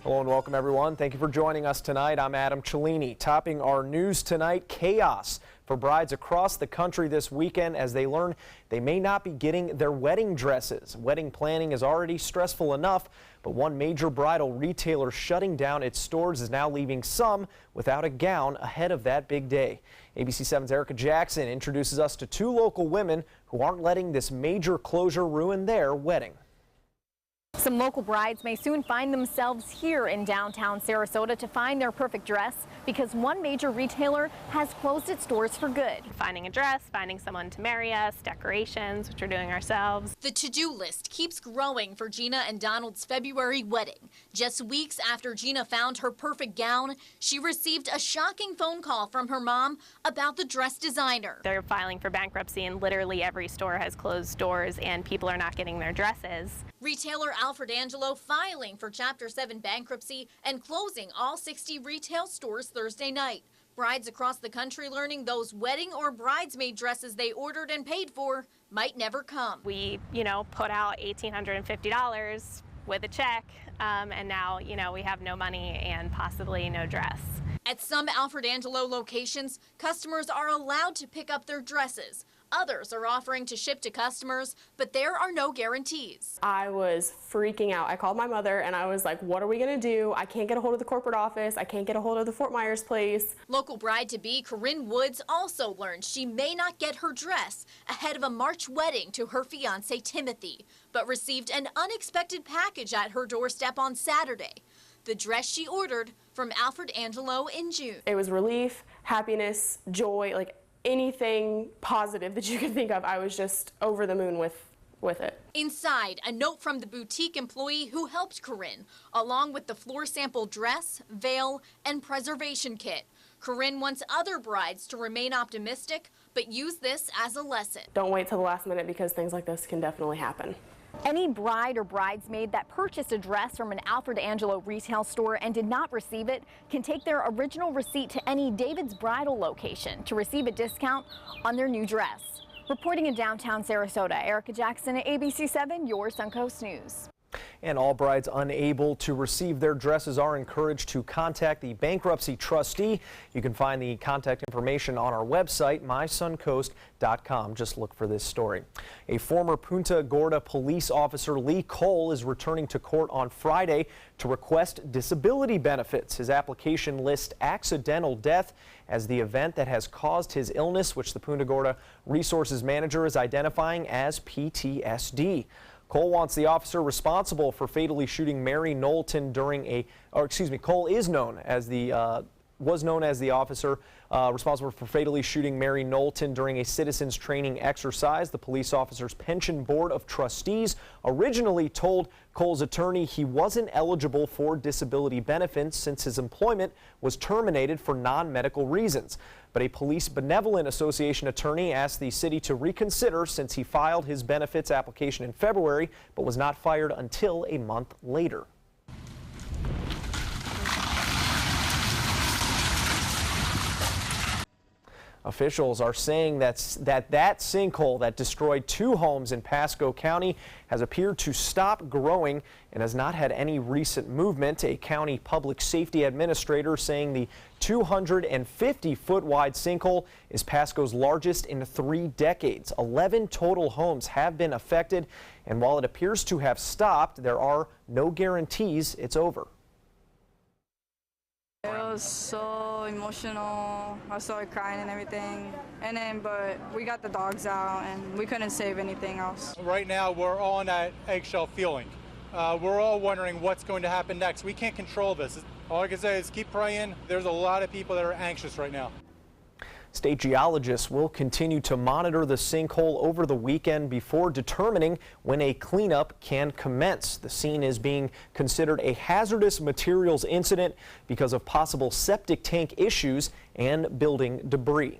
Hello and welcome everyone. Thank you for joining us tonight. I'm Adam Cellini. Topping our news tonight, chaos for brides across the country this weekend as they learn they may not be getting their wedding dresses. Wedding planning is already stressful enough, but one major bridal retailer shutting down its stores is now leaving some without a gown ahead of that big day. ABC 7's Erica Jackson introduces us to two local women who aren't letting this major closure ruin their wedding. Some local brides may soon find themselves here in downtown Sarasota to find their perfect dress because one major retailer has closed its doors for good. Finding a dress, finding someone to marry us, decorations, which we're doing ourselves. The to-do list keeps growing for Gina and Donald's February wedding. Just weeks after Gina found her perfect gown, she received a shocking phone call from her mom about the dress designer. They're filing for bankruptcy and literally every store has closed doors and people are not getting their dresses. Retailer Alfred Angelo filing for Chapter 7 bankruptcy and closing all 60 retail stores Thursday night. Brides across the country learning those wedding or bridesmaid dresses they ordered and paid for might never come. We, put out $1,850 with a check, and now, we have no money and possibly no dress. At some Alfred Angelo locations, customers are allowed to pick up their dresses. Others are offering to ship to customers, but there are no guarantees. I was freaking out. I called my mother and I was like, what are we gonna do? I can't get a hold of the corporate office. I can't get a hold of the Fort Myers place. Local bride-to-be Corinne Woods also learned she may not get her dress ahead of a March wedding to her fiancé Timothy, but received an unexpected package at her doorstep on Saturday. The dress she ordered from Alfred Angelo in June. It was relief, happiness, joy, like anything positive that you could think of. I was just over the moon with it. Inside, a note from the boutique employee who helped Corinne, along with the floor sample dress, veil, and preservation kit. Corinne wants other brides to remain optimistic, but use this as a lesson. Don't wait till the last minute because things like this can definitely happen. Any bride or bridesmaid that purchased a dress from an Alfred Angelo retail store and did not receive it can take their original receipt to any David's Bridal location to receive a discount on their new dress. Reporting in downtown Sarasota, Erica Jackson at ABC 7, your Suncoast News. And all brides unable to receive their dresses are encouraged to contact the bankruptcy trustee. You can find the contact information on our website, mysuncoast.com. Just look for this story. A former Punta Gorda police officer, Lee Cole, is returning to court on Friday to request disability benefits. His application lists accidental death as the event that has caused his illness, which the Punta Gorda Resources Manager is identifying as PTSD. Cole wants the officer responsible for fatally shooting Mary Knowlton during Cole is known as the was known as the officer responsible for fatally shooting Mary Knowlton during a citizens training exercise. The police officer's pension board of trustees originally told Cole's attorney he wasn't eligible for disability benefits since his employment was terminated for non-medical reasons. But a Police Benevolent Association attorney asked the city to reconsider since he filed his benefits application in February but was not fired until a month later. Officials are saying that sinkhole that destroyed 2 homes in Pasco County has appeared to stop growing and has not had any recent movement. A county public safety administrator saying the 250-foot wide sinkhole is Pasco's largest in 3 decades. 11 total homes have been affected, and while it appears to have stopped, there are no guarantees it's over. It was so emotional. I started crying and everything. But we got the dogs out and we couldn't save anything else. Right now we're all in that eggshell feeling. We're all wondering what's going to happen next. We can't control this. All I can say is keep praying. There's a lot of people that are anxious right now. State geologists will continue to monitor the sinkhole over the weekend before determining when a cleanup can commence. The scene is being considered a hazardous materials incident because of possible septic tank issues and building debris.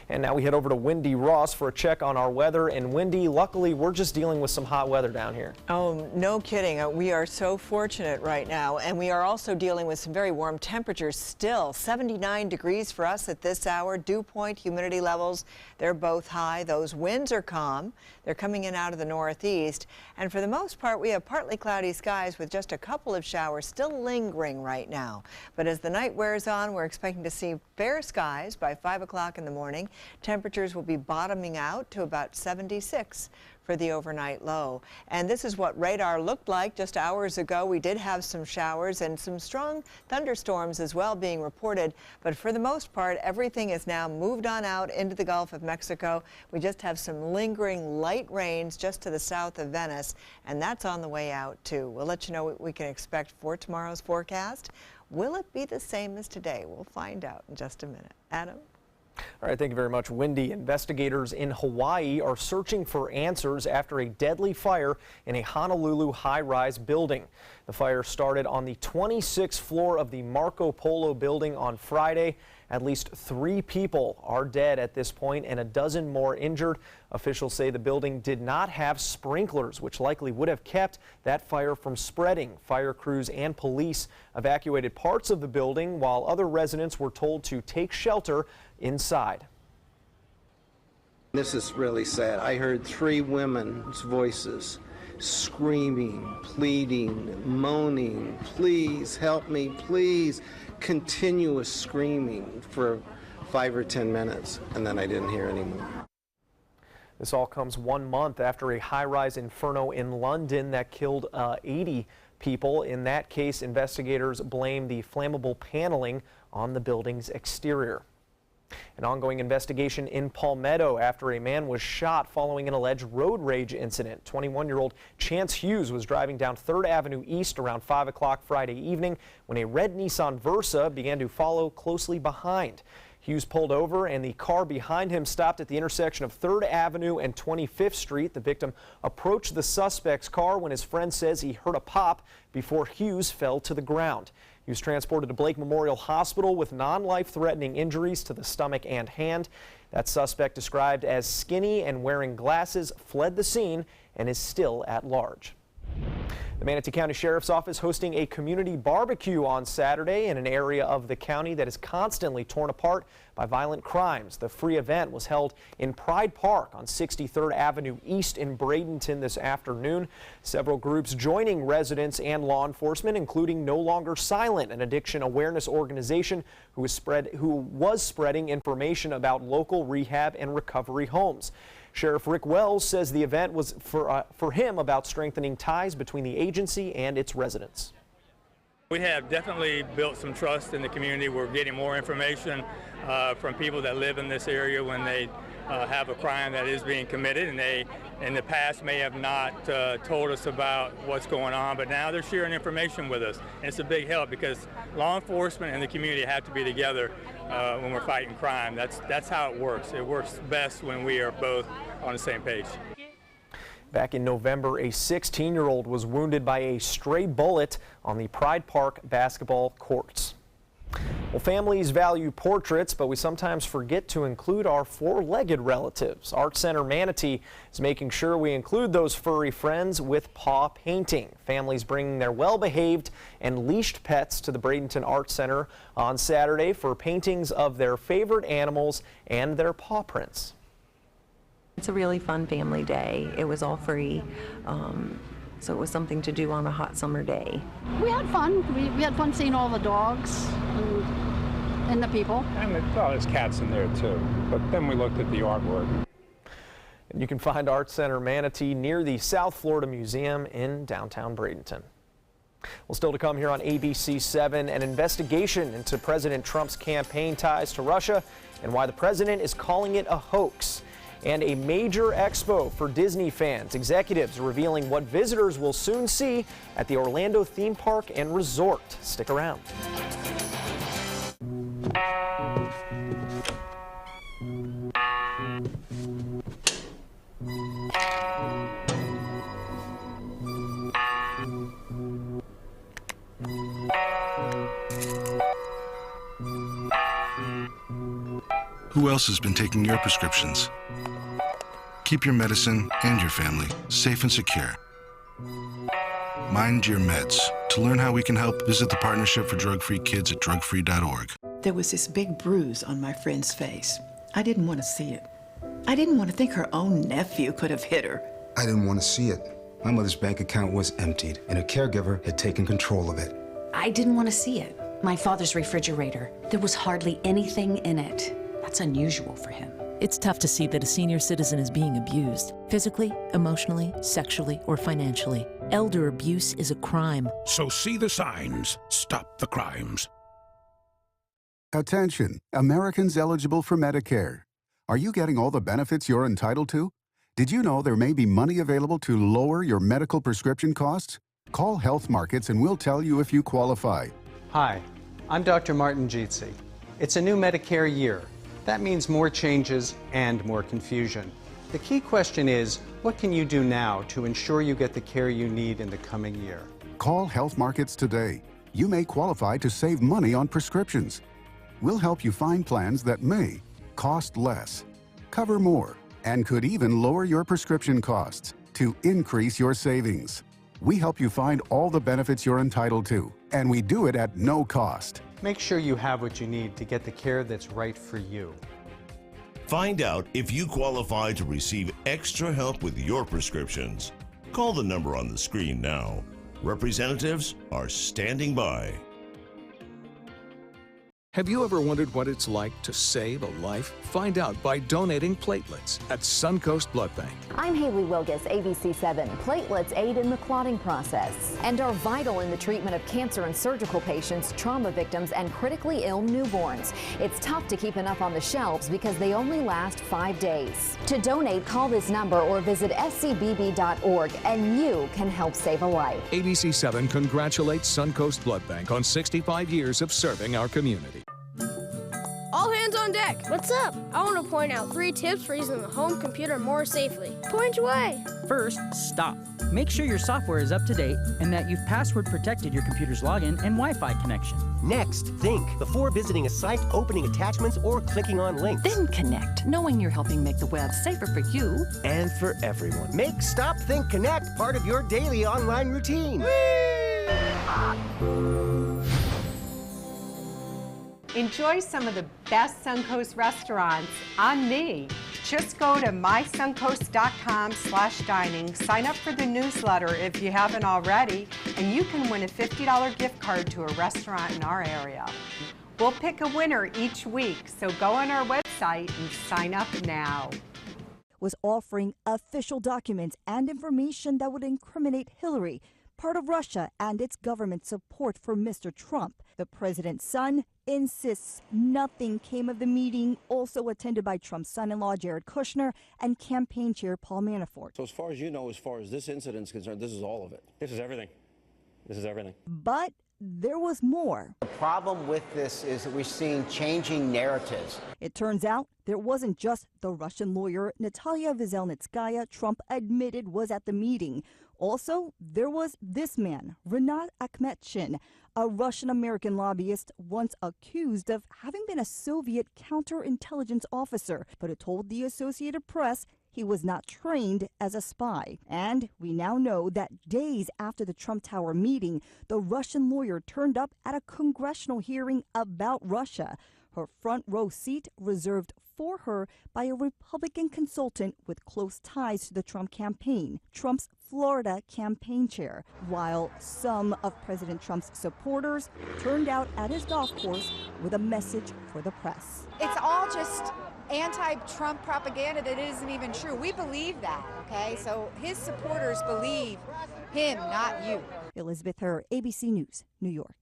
And now we head over to Wendy Ross for a check on our weather. And Wendy, luckily, we're just dealing with some hot weather down here. Oh, no kidding. We are so fortunate right now. And we are also dealing with some very warm temperatures still. 79 degrees for us at this hour. Dew point, humidity levels, they're both high. Those winds are calm. They're coming in out of the northeast. And for the most part, we have partly cloudy skies with just a couple of showers still lingering right now. But as the night wears on, we're expecting to see fair skies by 5 o'clock in the morning. Temperatures will be bottoming out to about 76 for the overnight low. And this is what radar looked like just hours ago. We did have some showers and some strong thunderstorms as well being reported. But for the most part, everything is now moved on out into the Gulf of Mexico. We just have some lingering light rains just to the south of Venice, and that's on the way out too. We'll let you know what we can expect for tomorrow's forecast. Will it be the same as today? We'll find out in just a minute. Adam? All right, thank you very much, Wendy. Investigators in Hawaii are searching for answers after a deadly fire in a Honolulu high-rise building. The fire started on the 26th floor of the Marco Polo building on Friday. At least 3 people are dead at this point and a dozen more injured. Officials say the building did not have sprinklers, which likely would have kept that fire from spreading. Fire crews and police evacuated parts of the building while other residents were told to take shelter inside. This is really sad. I heard 3 women's voices screaming, pleading, moaning, please help me, please. Continuous screaming for 5 or 10 minutes, and then I didn't hear anymore. This all comes 1 month after a high-rise inferno in London that killed 80 people. In that case, investigators blame the flammable paneling on the building's exterior. An ongoing investigation in Palmetto after a man was shot following an alleged road rage incident. 21-year-old Chance Hughes was driving down 3rd Avenue East around 5 o'clock Friday evening when a red Nissan Versa began to follow closely behind. Hughes pulled over and the car behind him stopped at the intersection of 3rd Avenue and 25th Street. The victim approached the suspect's car when his friend says he heard a pop before Hughes fell to the ground. He was transported to Blake Memorial Hospital with non-life-threatening injuries to the stomach and hand. That suspect, described as skinny and wearing glasses, fled the scene and is still at large. The Manatee County Sheriff's Office hosting a community barbecue on Saturday in an area of the county that is constantly torn apart by violent crimes. The free event was held in Pride Park on 63rd Avenue East in Bradenton this afternoon. Several groups joining residents and law enforcement, including No Longer Silent, an addiction awareness organization who was spreading information about local rehab and recovery homes. Sheriff Rick Wells says the event was for him about strengthening ties between the agency and its residents. We have definitely built some trust in the community. We're getting more information from people that live in this area when they have a crime that is being committed, and they in the past may have not told us about what's going on, but now they're sharing information with us. And it's a big help because law enforcement and the community have to be together when we're fighting crime. That's how it works. It works best when we are both on the same page. Back in November, a 16-year-old was wounded by a stray bullet on the Pride Park basketball courts. Well, families value portraits, but we sometimes forget to include our 4-legged relatives. Art Center Manatee is making sure we include those furry friends with paw painting. Families bringing their well-behaved and leashed pets to the Bradenton Art Center on Saturday for paintings of their favorite animals and their paw prints. It's a really fun family day. It was all free, so it was something to do on a hot summer day. We had fun. We had fun seeing all the dogs and the people. And there's cats in there too, but then we looked at the artwork. And you can find Art Center Manatee near the South Florida Museum in downtown Bradenton. Well, still to come here on ABC 7, an investigation into President Trump's campaign ties to Russia and why the president is calling it a hoax. And a major expo for Disney fans. Executives are revealing what visitors will soon see at the Orlando theme park and resort. Stick around. Who else has been taking your prescriptions? Keep your medicine and your family safe and secure. Mind your meds. To learn how we can help, visit the Partnership for Drug-Free Kids at drugfree.org. There was this big bruise on my friend's face. I didn't want to see it. I didn't want to think her own nephew could have hit her. I didn't want to see it. My mother's bank account was emptied, and a caregiver had taken control of it. I didn't want to see it. My father's refrigerator. There was hardly anything in it. That's unusual for him. It's tough to see that a senior citizen is being abused, physically, emotionally, sexually, or financially. Elder abuse is a crime. So see the signs. Stop the crimes. Attention, Americans eligible for Medicare. Are you getting all the benefits you're entitled to? Did you know there may be money available to lower your medical prescription costs? Call Health Markets and we'll tell you if you qualify. Hi, I'm Dr. Martin Jeetsi. It's a new Medicare year. That means more changes and more confusion. The key question is, what can you do now to ensure you get the care you need in the coming year? Call Health Markets today. You may qualify to save money on prescriptions. We'll help you find plans that may cost less, cover more, and could even lower your prescription costs to increase your savings. We help you find all the benefits you're entitled to, and we do it at no cost. Make sure you have what you need to get the care that's right for you. Find out if you qualify to receive extra help with your prescriptions. Call the number on the screen now. Representatives are standing by. Have you ever wondered what it's like to save a life? Find out by donating platelets at Suncoast Blood Bank. I'm Haley Wilgus, ABC7. Platelets aid in the clotting process and are vital in the treatment of cancer and surgical patients, trauma victims, and critically ill newborns. It's tough to keep enough on the shelves because they only last 5 days. To donate, call this number or visit scbb.org and you can help save a life. ABC7 congratulates Suncoast Blood Bank on 65 years of serving our community. All hands on deck. What's up? I want to point out 3 tips for using the home computer more safely. Point away. First, stop. Make sure your software is up to date and that you've password protected your computer's login and Wi-Fi connection. Next, think before visiting a site, opening attachments, or clicking on links. Then connect, knowing you're helping make the web safer for you and for everyone. Make Stop, Think, Connect part of your daily online routine. Enjoy some of the best Suncoast restaurants on me. Just go to mysuncoast.com/dining, sign up for the newsletter if you haven't already, and you can win a $50 gift card to a restaurant in our area. We'll pick a winner each week, so go on our website and sign up now. Was offering official documents and information that would incriminate Hillary, part of Russia and its government support for Mr. Trump. The president's son insists nothing came of the meeting, also attended by Trump's son-in-law Jared Kushner and campaign chair Paul Manafort. So as far as you know, as far as this incident is concerned, this is all of it. This is everything. This is everything. But there was more. The problem with this is that we're seeing changing narratives. It turns out there wasn't just the Russian lawyer Natalia Veselnitskaya Trump admitted was at the meeting. Also, there was this man, Renat Akhmetshin, a Russian-American lobbyist once accused of having been a Soviet counterintelligence officer, but it told the Associated Press he was not trained as a spy. And we now know that days after the Trump Tower meeting, the Russian lawyer turned up at a congressional hearing about Russia. Her front row seat reserved for her by a Republican consultant with close ties to the Trump campaign, Trump's Florida campaign chair, while some of President Trump's supporters turned out at his golf course with a message for the press. It's all just anti-Trump propaganda that isn't even true. We believe that, okay? So his supporters believe him, not you. Elizabeth Herr, ABC News, New York.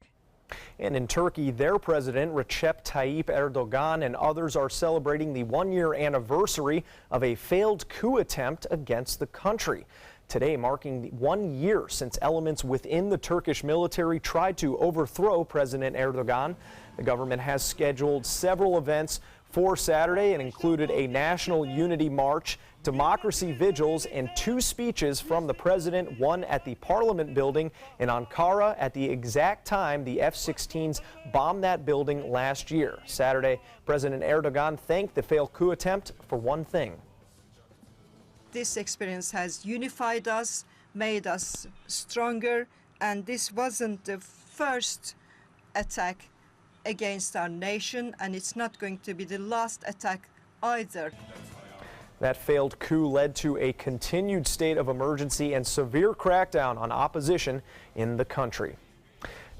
And in Turkey, their president, Recep Tayyip Erdogan, and others are celebrating the one-year anniversary of a failed coup attempt against the country. today marking 1 year since elements within the Turkish military tried to overthrow President Erdogan. The government has scheduled several events for Saturday and included a national unity march, democracy vigils, and 2 speeches from the president, one at the Parliament building in Ankara at the exact time the F-16s bombed that building last year. Saturday, President Erdogan thanked the failed coup attempt for one thing. This experience has unified us, made us stronger, and this wasn't the first attack against our nation, and it's not going to be the last attack either. That failed coup led to a continued state of emergency and severe crackdown on opposition in the country.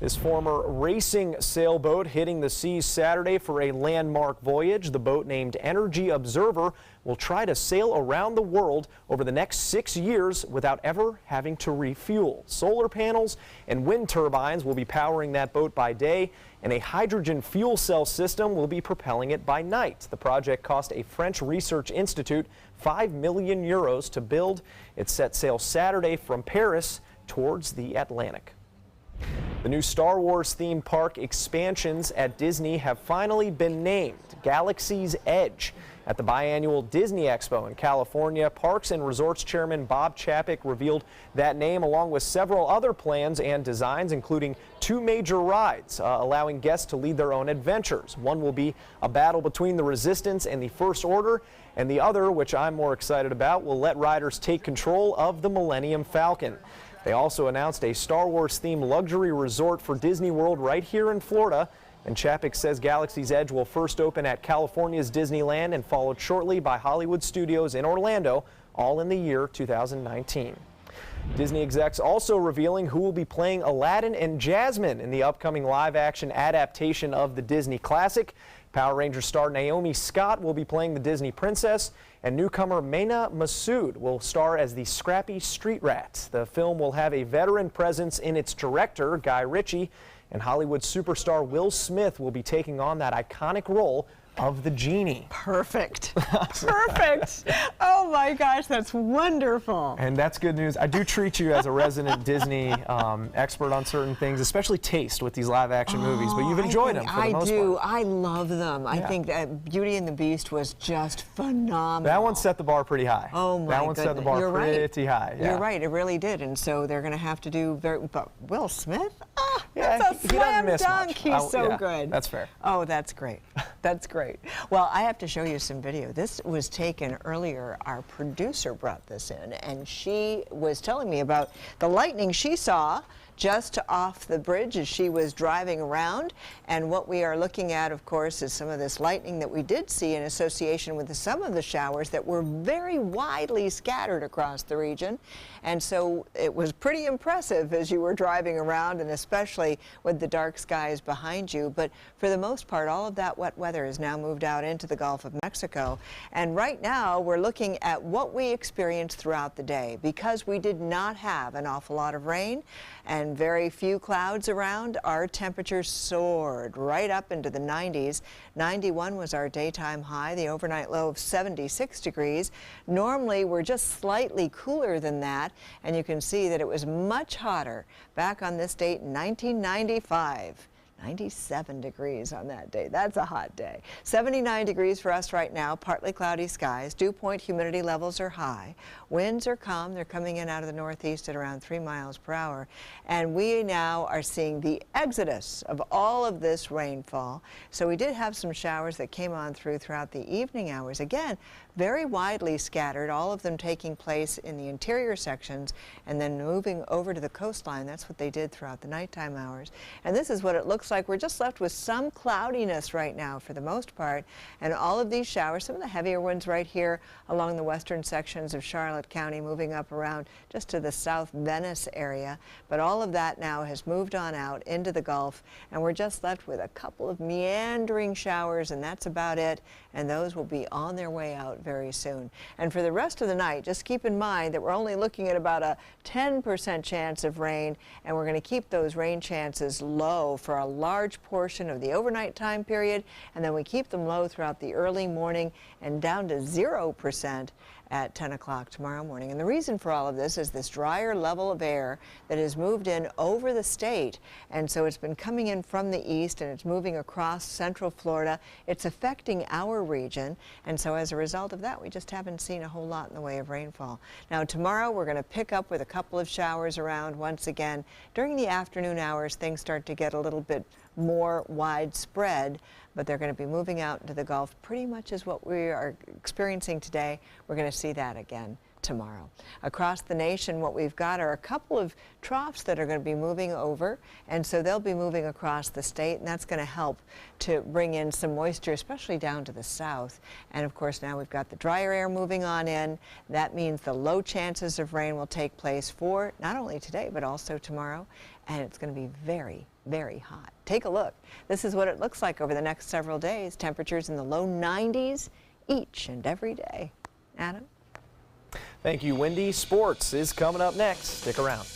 This former racing sailboat hitting the seas Saturday for a landmark voyage. The boat, named Energy Observer, will try to sail around the world over the next 6 years without ever having to refuel. Solar panels and wind turbines will be powering that boat by day, and a hydrogen fuel cell system will be propelling it by night. The project cost a French research institute 5 million euros to build. It set sail Saturday from Paris towards the Atlantic. The new Star Wars theme park expansions at Disney have finally been named Galaxy's Edge. At the biannual Disney Expo in California, Parks and Resorts Chairman Bob Chapek revealed that name along with several other plans and designs, including 2 major rides, allowing guests to lead their own adventures. One will be a battle between the Resistance and the First Order, and the other, which I'm more excited about, will let riders take control of the Millennium Falcon. They also announced a Star Wars-themed luxury resort for Disney World right here in Florida. And Chapek says Galaxy's Edge will first open at California's Disneyland and followed shortly by Hollywood Studios in Orlando, all in the year 2019. Disney execs also revealing who will be playing Aladdin and Jasmine in the upcoming live-action adaptation of the Disney classic. Power Rangers star Naomi Scott will be playing the Disney princess, and newcomer Mena Massoud will star as the scrappy street rat. The film will have a veteran presence in its director, Guy Ritchie, and Hollywood superstar Will Smith will be taking on that iconic role of the genie. Perfect. Perfect. Oh my gosh, that's wonderful. And that's good news. I do treat you as a resident Disney expert on certain things, especially taste with these live action movies, but you've enjoyed them for the most part. I love them. Yeah. I think that Beauty and the Beast was just phenomenal. That one set the bar pretty high. Oh my That one set the bar pretty high. Yeah. You're right, it really did. And so they're going to have to do but Will Smith? Ah, yeah, that's a slam dunk. He's so good. That's fair. Oh, that's great. That's great. Well, I have to show you some video. This was taken earlier. Our producer brought this in, and she was telling me about the lightning she saw just off the bridge as she was driving around. And what we are looking at, of course, is some of this lightning that we did see in association with some of the showers that were very widely scattered across the region. And so it was pretty impressive as you were driving around, and especially with the dark skies behind you. But for the most part, all of that wet weather has now moved out into the Gulf of Mexico. And right now, we're looking at what we experienced throughout the day. Because we did not have an awful lot of rain and very few clouds around, our temperatures soared right up into the 90s. 91 was our daytime high, the overnight low of 76 degrees. Normally, we're just slightly cooler than that, and you can see that it was much hotter back on this date in 1995. 97 degrees on that day. That's a hot day. 79 degrees for us right now, partly cloudy skies. Dew point humidity levels are high. Winds are calm. They're coming in out of the northeast at around 3 miles per hour. And we now are seeing the exodus of all of this rainfall. So we did have some showers that came on throughout the evening hours. Again, very widely scattered, all of them taking place in the interior sections and then moving over to the coastline. That's what they did throughout the nighttime hours. And this is what it looks like. We're just left with some cloudiness right now for the most part. And all of these showers, some of the heavier ones right here along the western sections of Charlotte County, moving up around just to the South Venice area. But all of that now has moved on out into the Gulf, and we're just left with a couple of meandering showers, and that's about it. And those will be on their way out very soon. And for the rest of the night, just keep in mind that we're only looking at about a 10% chance of rain, and we're going to keep those rain chances low for a large portion of the overnight time period, and then we keep them low throughout the early morning and down to 0% at 10 o'clock tomorrow morning. And the reason for all of this is this drier level of air that has moved in over the state. And so it's been coming in from the east and it's moving across central Florida. It's affecting our region. And so as a result of that, we just haven't seen a whole lot in the way of rainfall. Now tomorrow we're going to pick up with a couple of showers around once again. During the afternoon hours, things start to get a little bit more widespread, but they're going to be moving out into the Gulf pretty much as what we are experiencing today. We're going to see that again tomorrow. Across the nation, what we've got are a couple of troughs that are going to be moving over, and so they'll be moving across the state, and that's going to help to bring in some moisture, especially down to the south. And of course, now we've got the drier air moving on in. That means the low chances of rain will take place for not only today, but also tomorrow, and it's going to be very, very hot. Take a look. This is what it looks like over the next several days. Temperatures in the low 90s each and every day. Adam? Thank you, Wendy. Sports is coming up next. Stick around.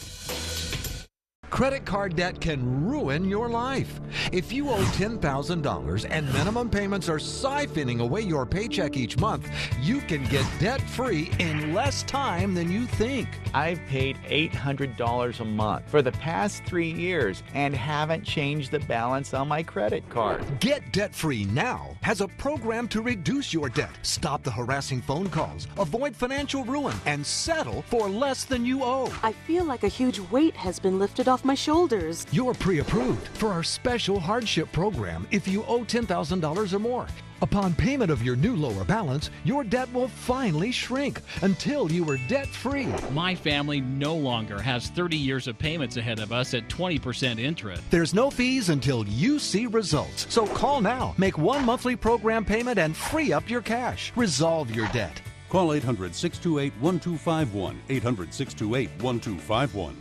Credit card debt can ruin your life. If you owe $10,000 and minimum payments are siphoning away your paycheck each month, you can get debt-free in less time than you think. I've paid $800 a month for the past 3 years and haven't changed the balance on my credit card. Get debt-free now has a program to reduce your debt, stop the harassing phone calls, avoid financial ruin, and settle for less than you owe. I feel like a huge weight has been lifted off my shoulders. You're pre-approved for our special hardship program if you owe $10,000 or more. Upon payment of your new lower balance, your debt will finally shrink until you are debt-free. My family no longer has 30 years of payments ahead of us at 20% interest. There's no fees until you see results. So call now, make one monthly program payment, and free up your cash. Resolve your debt. Call 800-628-1251. 800-628-1251.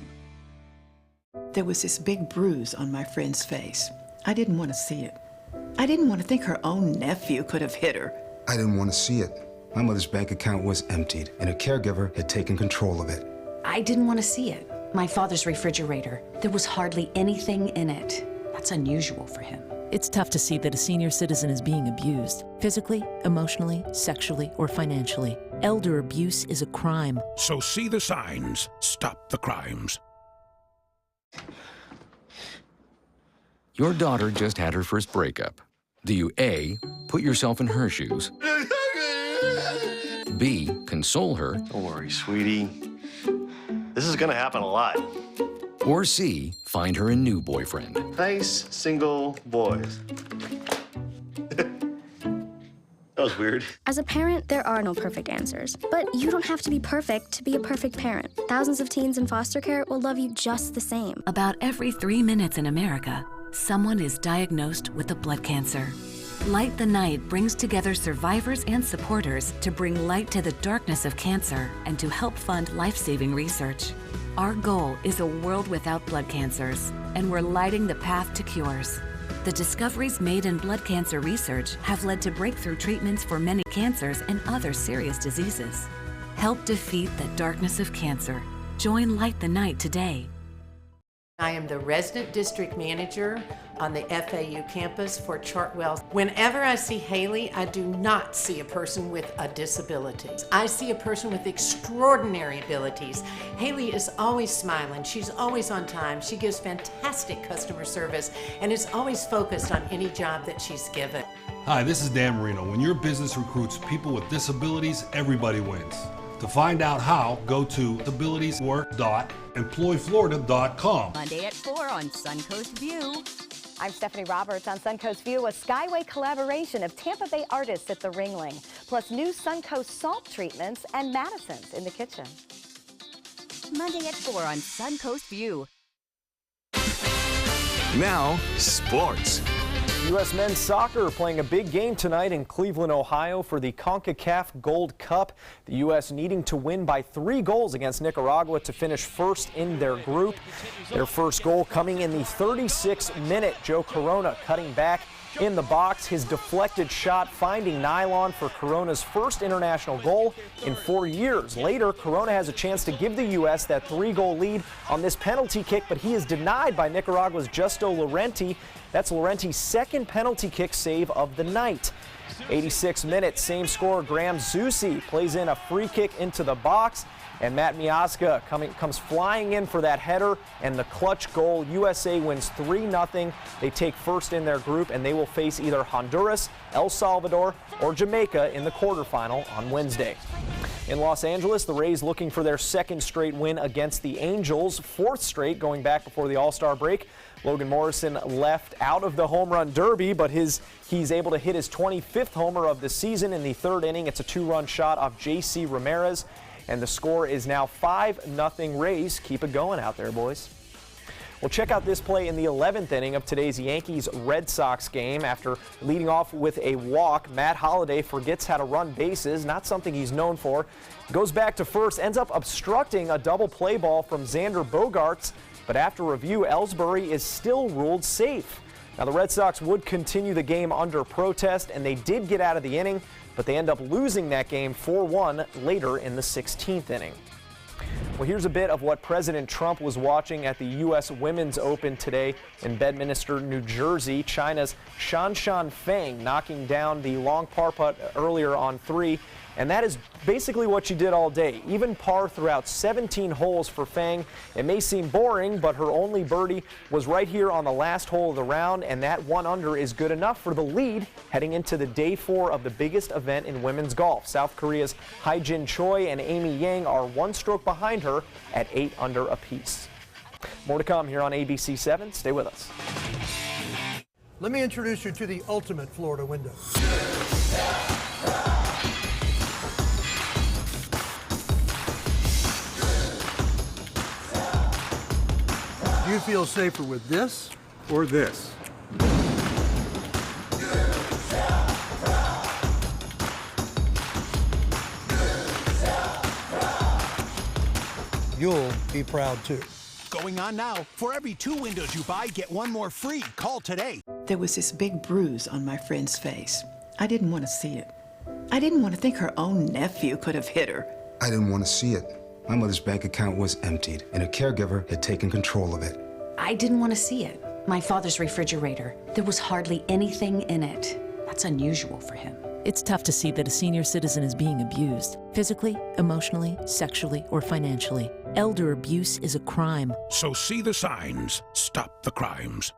There was this big bruise on my friend's face. I didn't want to see it. I didn't want to think her own nephew could have hit her. I didn't want to see it. My mother's bank account was emptied, and a caregiver had taken control of it. I didn't want to see it. My father's refrigerator. There was hardly anything in it. That's unusual for him. It's tough to see that a senior citizen is being abused, physically, emotionally, sexually, or financially. Elder abuse is a crime. So see the signs. Stop the crimes. Your daughter just had her first breakup. Do you A, put yourself in her shoes? B, console her? Don't worry, sweetie. This is gonna happen a lot. Or C, find her a new boyfriend? Nice, single boys. That was weird. As a parent, there are no perfect answers. But you don't have to be perfect to be a perfect parent. Thousands of teens in foster care will love you just the same. About every 3 minutes in America, someone is diagnosed with a blood cancer. Light the Night brings together survivors and supporters to bring light to the darkness of cancer and to help fund life-saving research. Our goal is a world without blood cancers, and we're lighting the path to cures. The discoveries made in blood cancer research have led to breakthrough treatments for many cancers and other serious diseases. Help defeat the darkness of cancer. Join Light the Night today. I am the resident district manager on the FAU campus for Chartwell. Whenever I see Haley, I do not see a person with a disability. I see a person with extraordinary abilities. Haley is always smiling. She's always on time. She gives fantastic customer service and is always focused on any job that she's given. Hi, this is Dan Marino. When your business recruits people with disabilities, everybody wins. To find out how, go to abilitieswork.employflorida.com. Monday at 4 on Suncoast View. I'm Stephanie Roberts on Suncoast View, a Skyway collaboration of Tampa Bay artists at the Ringling, plus new Suncoast salt treatments and Madison's in the kitchen. Monday at 4 on Suncoast View. Now, sports. U.S. men's soccer playing a big game tonight in Cleveland, Ohio for the CONCACAF Gold Cup. The U.S. needing to win by 3 goals against Nicaragua to finish first in their group. Their first goal coming in the 36th minute. Joe Corona cutting back in the box. His deflected shot finding nylon for Corona's first international goal in 4 years. Later, Corona has a chance to give the U.S. that 3-goal lead on this penalty kick, but he is denied by Nicaragua's Justo Laurenti. That's Laurenti's second penalty kick save of the night. 86 minutes, same score. Graham Zusi plays in a free kick into the box, and Matt Miazga comes flying in for that header and the clutch goal. USA wins 3-0. They take first in their group, and they will face either Honduras, El Salvador, or Jamaica in the quarterfinal on Wednesday. In Los Angeles, the Rays looking for their second straight win against the Angels, fourth straight going back before the All-Star break. Logan Morrison left out of the home run derby, but he's able to hit his 25th homer of the season in the third inning. It's a 2-run shot off J.C. Ramirez, and the score is now 5-0 Rays. Keep it going out there, boys. Well, check out this play in the 11th inning of today's Yankees-Red Sox game. After leading off with a walk, Matt Holliday forgets how to run bases, not something he's known for. Goes back to first, ends up obstructing a double play ball from Xander Bogaerts, but after review, Ellsbury is still ruled safe. Now, the Red Sox would continue the game under protest, and they did get out of the inning, but they end up losing that game 4-1 later in the 16th inning. Well, here's a bit of what President Trump was watching at the U.S. Women's Open today in Bedminster, New Jersey. China's Shanshan Feng knocking down the long par putt earlier on 3. And that is basically what she did all day. Even par throughout 17 holes for Feng. It may seem boring, but her only birdie was right here on the last hole of the round, and that 1 under is good enough for the lead heading into the day 4 of the biggest event in women's golf. South Korea's Haejin Choi and Amy Yang are 1 stroke behind her at 8 under apiece. More to come here on ABC 7. Stay with us. Let me introduce you to the ultimate Florida window. Do you feel safer with this or this? You'll be proud too. Going on now. For every 2 windows you buy, get 1 more free. Call today. There was this big bruise on my friend's face. I didn't want to see it. I didn't want to think her own nephew could have hit her. I didn't want to see it. My mother's bank account was emptied, and a caregiver had taken control of it. I didn't want to see it. My father's refrigerator. There was hardly anything in it. That's unusual for him. It's tough to see that a senior citizen is being abused, physically, emotionally, sexually, or financially. Elder abuse is a crime. So see the signs. Stop the crimes.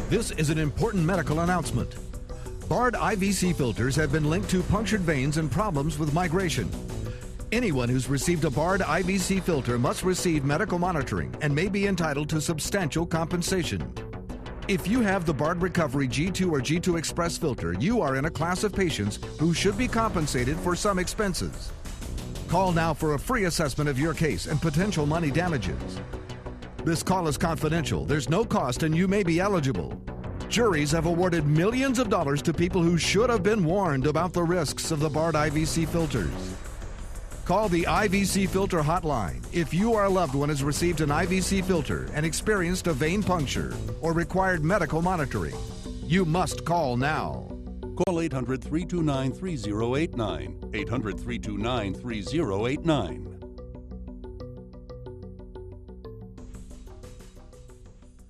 This is an important medical announcement. Bard IVC filters have been linked to punctured veins and problems with migration. Anyone who's received a Bard IVC filter must receive medical monitoring and may be entitled to substantial compensation. If you have the Bard Recovery G2 or G2 Express filter, you are in a class of patients who should be compensated for some expenses. Call now for a free assessment of your case and potential money damages. This call is confidential. There's no cost and you may be eligible. Juries have awarded millions of dollars to people who should have been warned about the risks of the Bard IVC filters. Call the IVC Filter Hotline if you or a loved one has received an IVC filter and experienced a vein puncture or required medical monitoring. You must call now. Call 800-329-3089. 800-329-3089.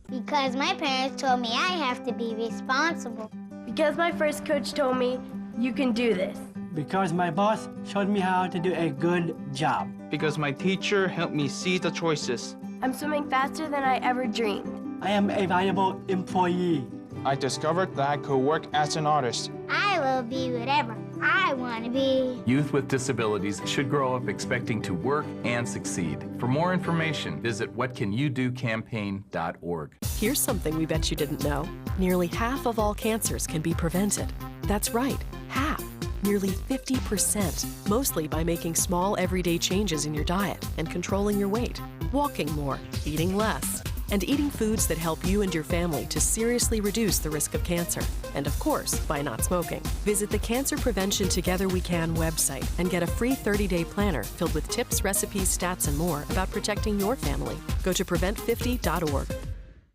Because my parents told me I have to be responsible. Because my first coach told me, you can do this. Because my boss showed me how to do a good job. Because my teacher helped me see the choices. I'm swimming faster than I ever dreamed. I am a valuable employee. I discovered that I could work as an artist. I will be whatever I want to be. Youth with disabilities should grow up expecting to work and succeed. For more information, visit whatcanyoudocampaign.org. Here's something we bet you didn't know. Nearly half of all cancers can be prevented. That's right, half. Nearly 50%, mostly by making small everyday changes in your diet and controlling your weight, walking more, eating less, and eating foods that help you and your family to seriously reduce the risk of cancer. And of course, by not smoking. Visit the Cancer Prevention Together We Can website and get a free 30-day planner filled with tips, recipes, stats, and more about protecting your family. Go to prevent50.org.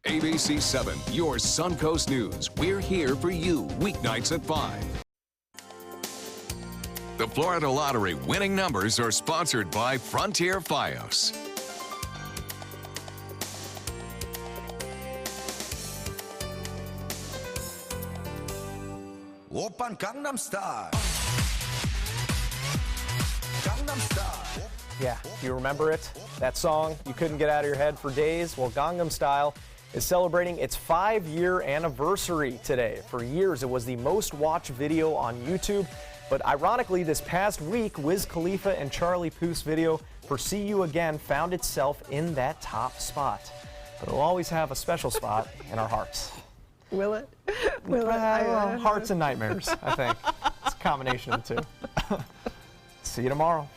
ABC 7, your Suncoast News. We're here for you weeknights at 5. The Florida Lottery winning numbers are sponsored by Frontier Fios. Oppan Gangnam Style. Gangnam Style. Yeah, do you remember it? That song you couldn't get out of your head for days? Well, Gangnam Style is celebrating its 5-year anniversary today. For years, it was the most watched video on YouTube. But ironically, this past week, Wiz Khalifa and Charlie Puth's video for See You Again found itself in that top spot. But it'll always have a special spot in our hearts. Will it? Will it? Hearts and nightmares, I think. It's a combination of the two. See you tomorrow.